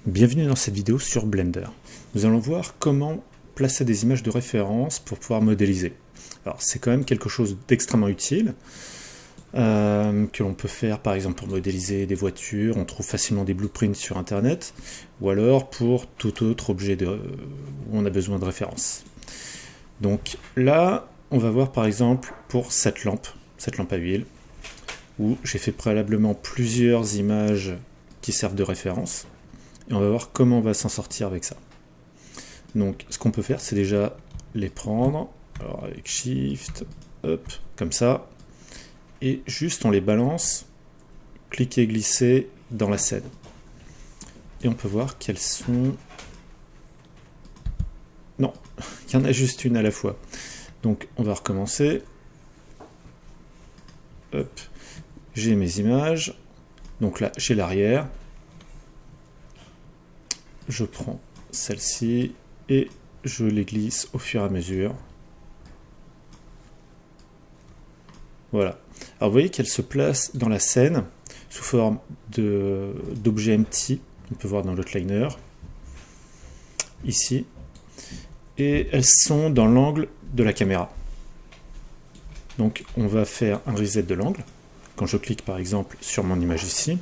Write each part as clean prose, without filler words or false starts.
Bienvenue dans cette vidéo sur Blender. Nous allons voir comment placer des images de référence pour pouvoir modéliser. Alors c'est quand même quelque chose d'extrêmement utile que l'on peut faire par exemple pour modéliser des voitures. On trouve facilement des blueprints sur internet ou alors pour tout autre objet où on a besoin de référence. Donc là on va voir par exemple pour cette lampe à huile où j'ai fait préalablement plusieurs images qui servent de référence. Et on va voir comment on va s'en sortir avec ça. Donc ce qu'on peut faire, c'est déjà les prendre, alors avec Shift, hop, comme ça, et juste on les balance, cliquer et glisser dans la scène. Et on peut voir qu'elles sont... Non, il y en a juste une à la fois. Donc on va recommencer. Hop, j'ai mes images. Donc là, j'ai l'arrière. Je prends celle-ci et je les glisse au fur et à mesure. Voilà. Alors vous voyez qu'elles se placent dans la scène sous forme d'objets empty. On peut voir dans l'outliner. Ici. Et elles sont dans l'angle de la caméra. Donc on va faire un reset de l'angle. Quand je clique par exemple sur mon image ici.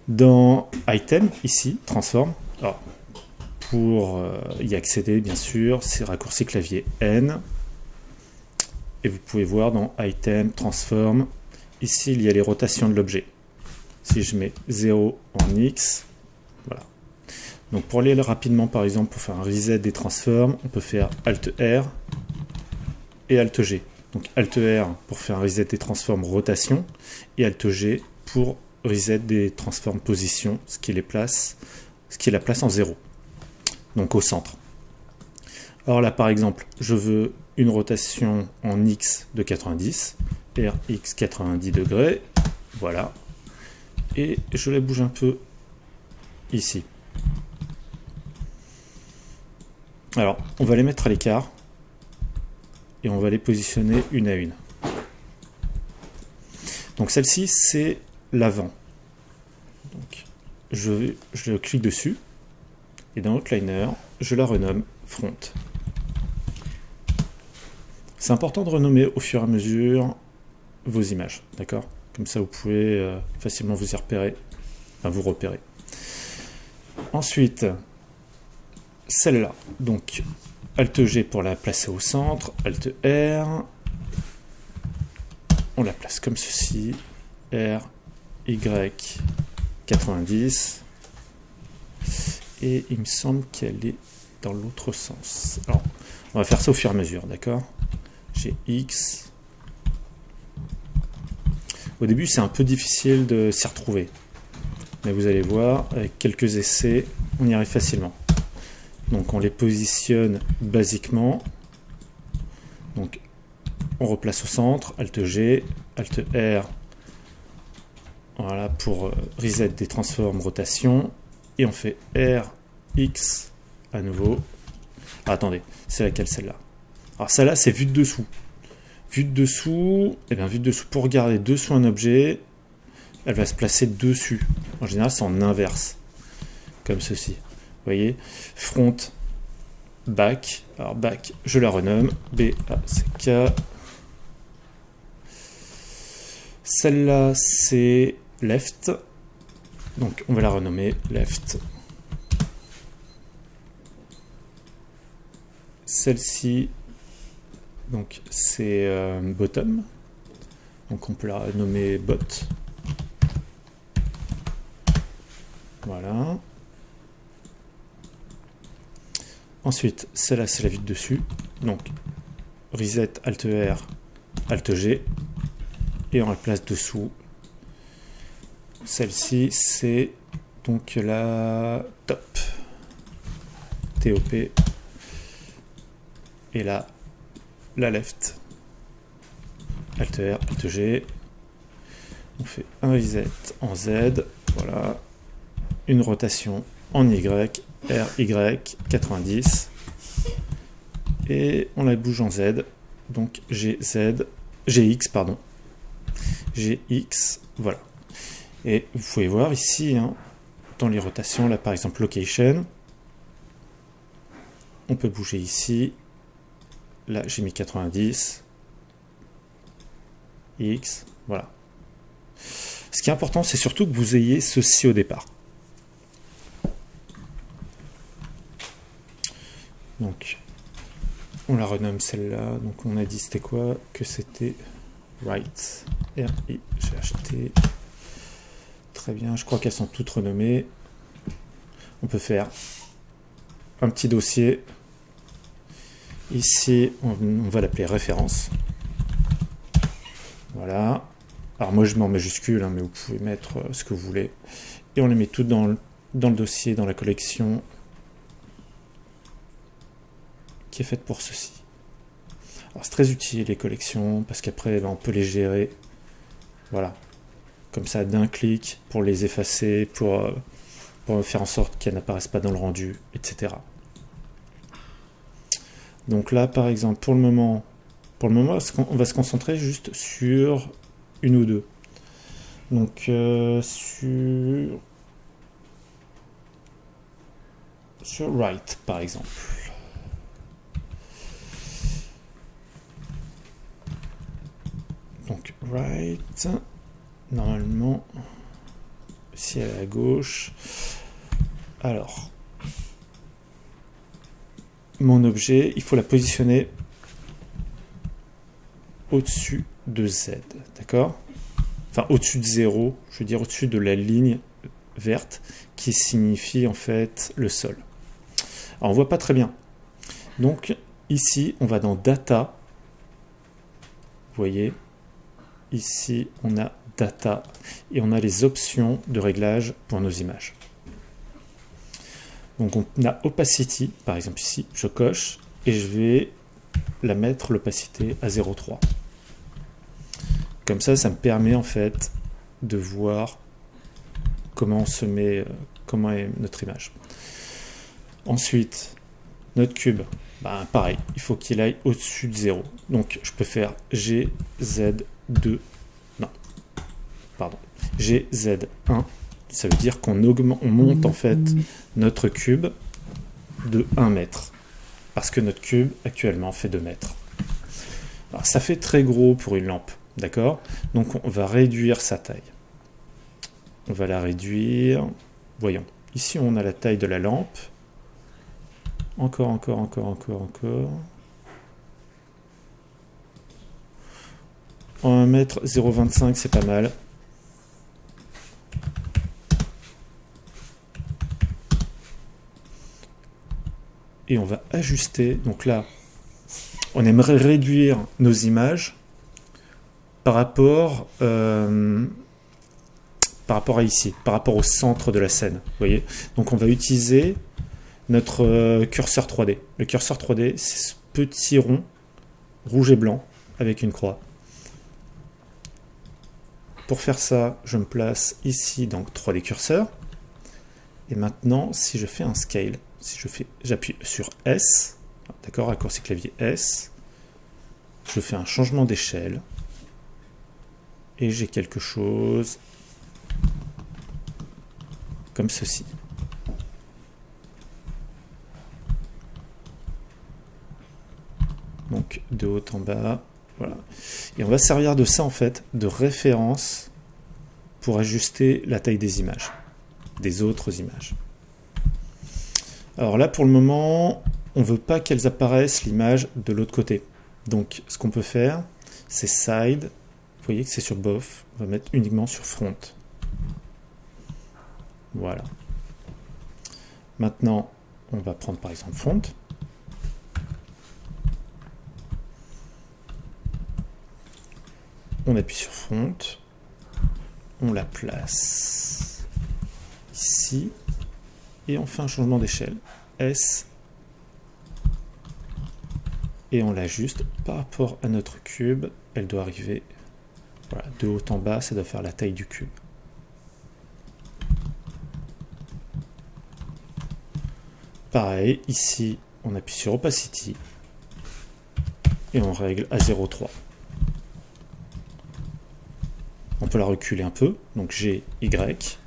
Dans Item, ici, Transform, alors, pour y accéder, bien sûr, c'est raccourci clavier N. Et vous pouvez voir dans Item, Transform, ici, il y a les rotations de l'objet. Si je mets 0 en X, voilà. Donc pour aller rapidement, par exemple, pour faire un reset des transforms, on peut faire Alt R et Alt G. Donc Alt R pour faire un reset des transforms rotation et Alt G pour reset des transforms position, ce qui la place en 0, donc au centre. Alors là par exemple, je veux une rotation en X de 90, RX 90 degrés, voilà, et je la bouge un peu ici. Alors, on va les mettre à l'écart, et on va les positionner une à une. Donc celle-ci, c'est l'avant. Donc, je clique dessus et dans Outliner, je la renomme Front. C'est important de renommer au fur et à mesure vos images, d'accord? Comme ça, vous pouvez facilement vous y repérer, enfin vous repérer. Ensuite, celle-là, donc Alt G pour la placer au centre, Alt R, on la place comme ceci, R, Y 90 et il me semble qu'elle est dans l'autre sens. Alors, on va faire ça au fur et à mesure, d'accord? J'ai X. Au début, c'est un peu difficile de s'y retrouver, mais vous allez voir, avec quelques essais, on y arrive facilement. Donc, on les positionne basiquement. Donc, on replace au centre, Alt G, Alt R. Voilà, pour reset des transforms rotation. Et on fait R, X à nouveau. Ah, attendez, c'est laquelle celle-là? Alors celle-là, c'est vue de dessous. Vue de dessous, et bien vue de dessous, pour regarder dessous un objet, elle va se placer dessus. En général, c'est en inverse. Comme ceci. Vous voyez? Front, back. Alors back, je la renomme. B, A, C, K. Celle-là, c'est left, donc on va la renommer left. Celle-ci, donc c'est bottom, donc on peut la nommer bot. Voilà. Ensuite, celle-là c'est la vue de dessus, donc reset Alt R, Alt G, et on la place dessous. Celle-ci, c'est donc la top. TOP. Et là, la left. Alt R, Alt G. On fait un reset en Z. Voilà. Une rotation en Y. RY 90. Et on la bouge en Z. Donc GX, pardon. GX, voilà. Et vous pouvez voir ici, hein, dans les rotations, là par exemple location, on peut bouger ici, là j'ai mis 90, X, voilà. Ce qui est important, c'est surtout que vous ayez ceci au départ. Donc, on la renomme celle-là. Donc, on a dit c'était quoi? Que c'était right. R-I, j'ai acheté. Très bien, je crois qu'elles sont toutes renommées. On peut faire un petit dossier. Ici, on va l'appeler référence. Voilà. Alors moi je mets en majuscule, hein, mais vous pouvez mettre ce que vous voulez. Et on les met toutes dans le dossier, dans la collection qui est faite pour ceci. Alors c'est très utile les collections, parce qu'après on peut les gérer. Voilà. Comme ça d'un clic, pour les effacer, pour faire en sorte qu'elles n'apparaissent pas dans le rendu, etc. Donc là par exemple, pour le moment, on va se concentrer juste sur une ou deux. Donc sur right par exemple. Donc right, normalement, si elle est à gauche. Alors, mon objet, il faut la positionner au-dessus de Z, d'accord? Enfin, au-dessus de 0, je veux dire au-dessus de la ligne verte qui signifie en fait le sol. Alors, on voit pas très bien. Donc, ici, on va dans Data. Vous voyez, ici, on a Data et on a les options de réglage pour nos images. Donc, on a Opacity, par exemple ici, je coche et je vais la mettre l'opacité à 0,3. Comme ça me permet en fait de voir comment on se met, comment est notre image. Ensuite, notre cube, pareil, il faut qu'il aille au-dessus de 0. Donc je peux faire GZ2, non, pardon, GZ1, ça veut dire qu'on monte en fait notre cube de 1 mètre. Parce que notre cube actuellement fait 2 mètres. Alors ça fait très gros pour une lampe, d'accord? Donc on va réduire sa taille. On va la réduire. Voyons, ici on a la taille de la lampe. Encore. En 1 mètre 0,25 c'est pas mal. Et on va ajuster. Donc là, on aimerait réduire nos images par rapport à ici, par rapport au centre de la scène. Vous voyez? Donc on va utiliser notre curseur 3D. Le curseur 3D, c'est ce petit rond rouge et blanc avec une croix. Pour faire ça, je me place ici, donc 3D curseur. Et maintenant, si je fais un scale, j'appuie sur S, d'accord, raccourci clavier S, je fais un changement d'échelle et j'ai quelque chose comme ceci. Donc de haut en bas, voilà. Et on va servir de ça en fait de référence pour ajuster la taille des images, des autres images. Alors là, pour le moment, on ne veut pas qu'elles apparaissent l'image de l'autre côté. Donc, ce qu'on peut faire, c'est Side. Vous voyez que c'est sur Both. On va mettre uniquement sur Front. Voilà. Maintenant, on va prendre par exemple Front. On appuie sur Front. On la place ici. Et on fait un changement d'échelle, S, et on l'ajuste par rapport à notre cube. Elle doit arriver, voilà, de haut en bas, ça doit faire la taille du cube. Pareil, ici, on appuie sur Opacity, et on règle à 0,3. On peut la reculer un peu, donc G, Y,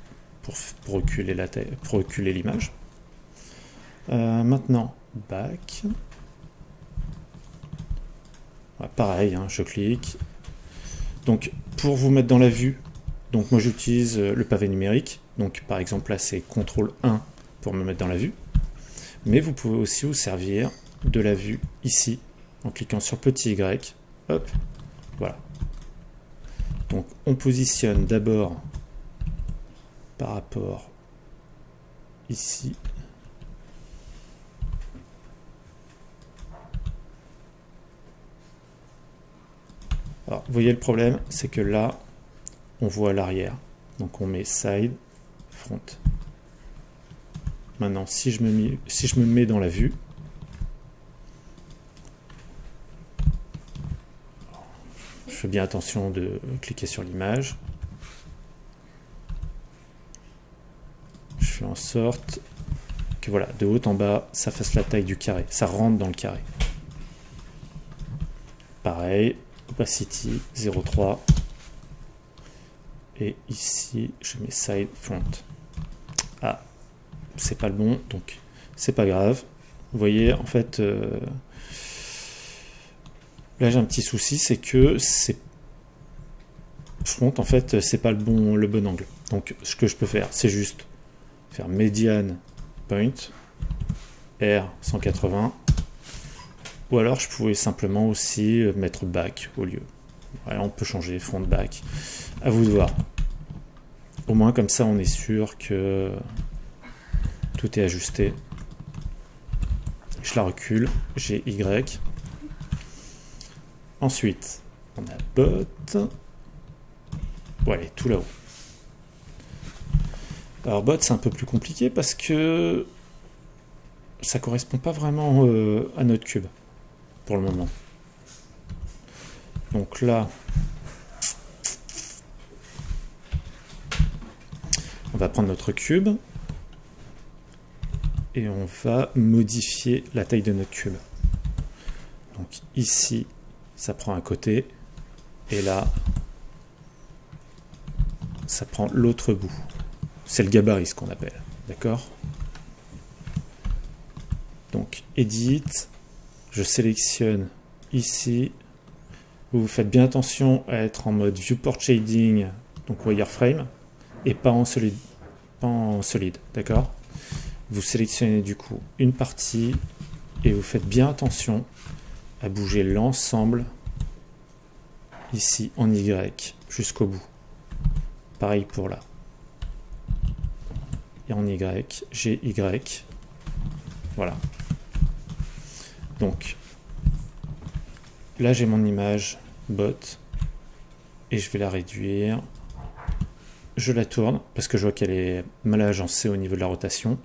pour reculer pour reculer l'image. Maintenant, back. Voilà, pareil, hein, je clique. Donc, pour vous mettre dans la vue, donc moi j'utilise le pavé numérique. Donc, par exemple, là, c'est CTRL 1 pour me mettre dans la vue. Mais vous pouvez aussi vous servir de la vue ici, en cliquant sur petit Y. Hop, voilà. Donc, on positionne d'abord par rapport ici. Alors, vous voyez le problème, c'est que là, on voit l'arrière. Donc on met side, front. Maintenant, si je me mets dans la vue, je fais bien attention de cliquer sur l'image. Je fais en sorte que voilà, de haut en bas, ça fasse la taille du carré. Ça rentre dans le carré. Pareil. Opacity 0,3 et ici je mets side front. Ah, c'est pas le bon, donc c'est pas grave. Vous voyez, en fait, là j'ai un petit souci, c'est que c'est front, en fait, c'est pas le bon angle. Donc ce que je peux faire, c'est juste faire median point R 180. Ou alors je pouvais simplement aussi mettre back au lieu. Voilà, on peut changer front back. À vous de voir. Au moins comme ça on est sûr que tout est ajusté. Je la recule, j'ai Y. Ensuite, on a bot. Voilà, tout là-haut. Alors bot c'est un peu plus compliqué parce que ça correspond pas vraiment à notre cube. Pour le moment. Donc là, on va prendre notre cube et on va modifier la taille de notre cube. Donc ici, ça prend un côté et là, ça prend l'autre bout. C'est le gabarit ce qu'on appelle. D'accord? Donc edit. Je sélectionne ici. Vous faites bien attention à être en mode viewport shading, donc wireframe, et pas en solide, d'accord? Vous sélectionnez du coup une partie et vous faites bien attention à bouger l'ensemble ici en Y jusqu'au bout. Pareil pour là. Et en Y, j'ai Y. Voilà. Donc, là j'ai mon image bot et je vais la réduire. Je la tourne parce que je vois qu'elle est mal agencée au niveau de la rotation.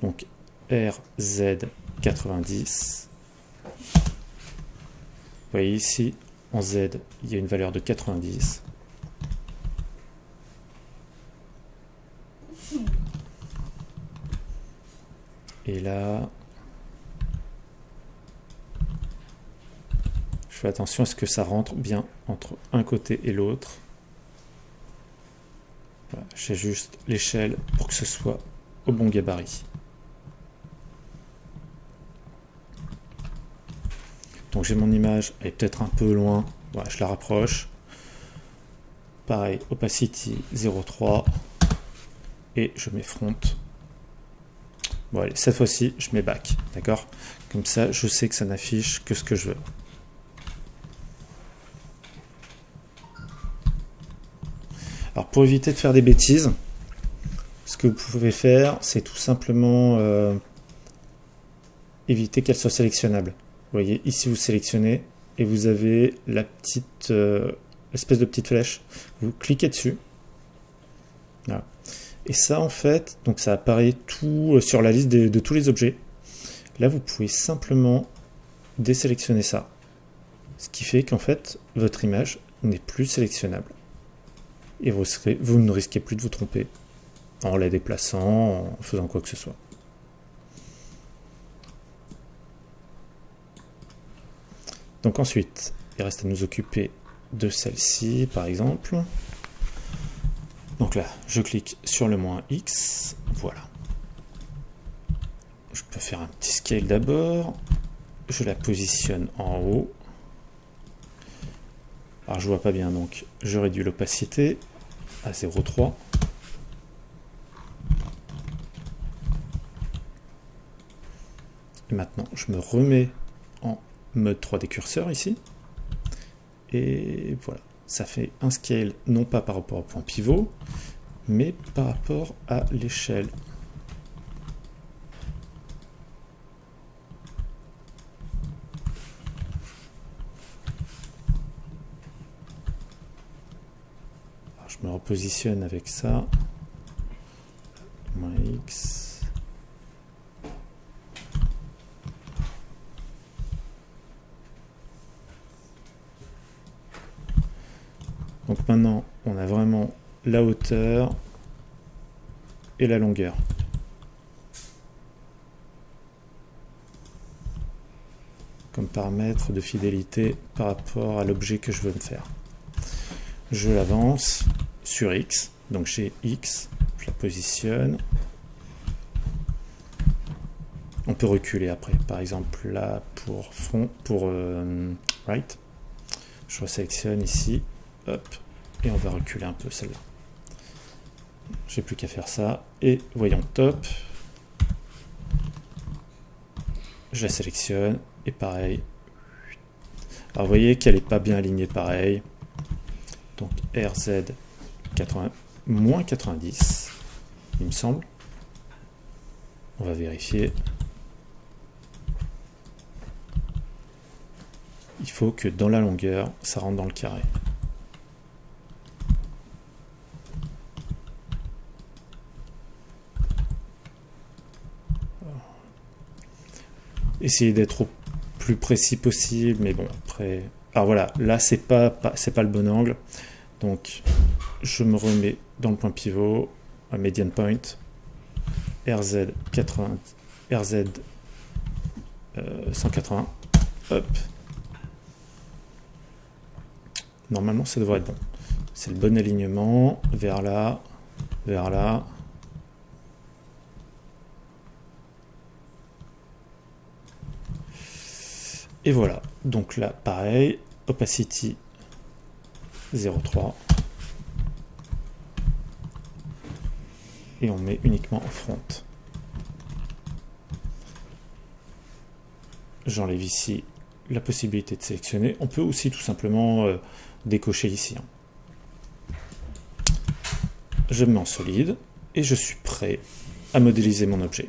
Donc RZ90. Vous voyez ici, en Z, il y a une valeur de 90. Et là, je fais attention à ce que ça rentre bien entre un côté et l'autre. Voilà, j'ajuste l'échelle pour que ce soit au bon gabarit. Donc j'ai mon image, elle est peut-être un peu loin. Voilà, je la rapproche. Pareil, opacity 0,3 et je mets front. Bon allez, cette fois-ci, je mets back, d'accord? Comme ça, je sais que ça n'affiche que ce que je veux. Alors pour éviter de faire des bêtises, ce que vous pouvez faire, c'est tout simplement éviter qu'elle soit sélectionnable. Vous voyez, ici vous sélectionnez et vous avez la petite espèce de petite flèche. Vous cliquez dessus. Voilà. Et ça en fait, donc ça apparaît tout sur la liste de tous les objets. Là vous pouvez simplement désélectionner ça. Ce qui fait qu'en fait, votre image n'est plus sélectionnable. Et vous ne risquez plus de vous tromper en la déplaçant, en faisant quoi que ce soit. Donc ensuite, il reste à nous occuper de celle-ci, par exemple. Donc là, je clique sur le moins X, voilà. Je peux faire un petit scale d'abord, je la positionne en haut. Alors je vois pas bien, donc je réduis l'opacité à 0,3. Et maintenant, je me remets en mode 3D curseur ici. Et voilà, ça fait un scale non pas par rapport au point pivot, mais par rapport à l'échelle. Alors, je me repositionne avec ça. Moins X. Donc maintenant, on a vraiment la hauteur et la longueur. Comme paramètre de fidélité par rapport à l'objet que je veux me faire. Je l'avance sur X, donc j'ai X, je la positionne. On peut reculer après, par exemple là pour front, pour right. Je resélectionne ici. Hop, et on va reculer un peu celle-là. J'ai plus qu'à faire ça. Et voyons, top. Je la sélectionne. Et pareil. Alors vous voyez qu'elle n'est pas bien alignée pareil. Donc RZ 80, moins 90, il me semble. On va vérifier. Il faut que dans la longueur, ça rentre dans le carré. Essayer d'être au plus précis possible, mais bon, après... Alors voilà, là, c'est pas le bon angle. Donc, je me remets dans le point pivot, à median point, RZ 80, RZ 180, hop. Normalement, ça devrait être bon. C'est le bon alignement, vers là, vers là. Et voilà, donc là, pareil, opacity 0,3. Et on met uniquement en front. J'enlève ici la possibilité de sélectionner. On peut aussi tout simplement décocher ici. Je me mets en solide et je suis prêt à modéliser mon objet.